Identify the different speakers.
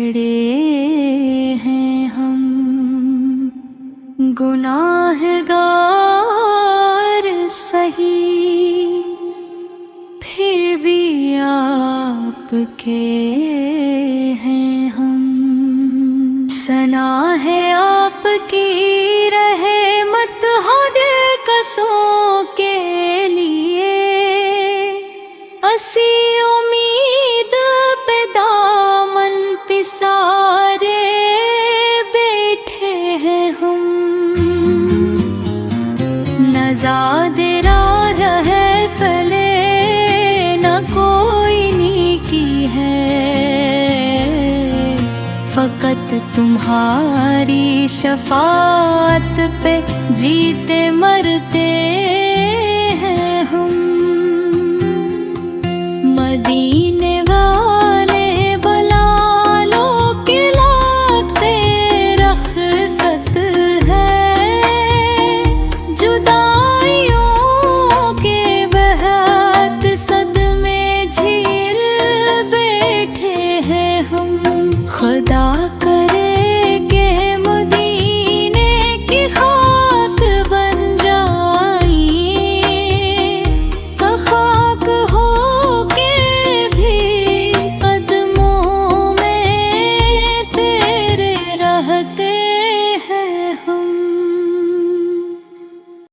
Speaker 1: खड़े हैं हम, गुनाहगार सही, फिर भी आपके हैं हम। सना है आपकी रहमत हर कसों के लिए, असी उम्मीद पे दामन पिसारे बैठे हैं हम। नज़ादे राह है पले न कोई नेकी है, फ़कत तुम्हारी शफ़ाअत पे जीते मरते हैं हम। मदीने वाले बलालों के लागते रख़्सत है, जुदाइयों के बहत सदमे झेल बैठे हैं हम। खुदा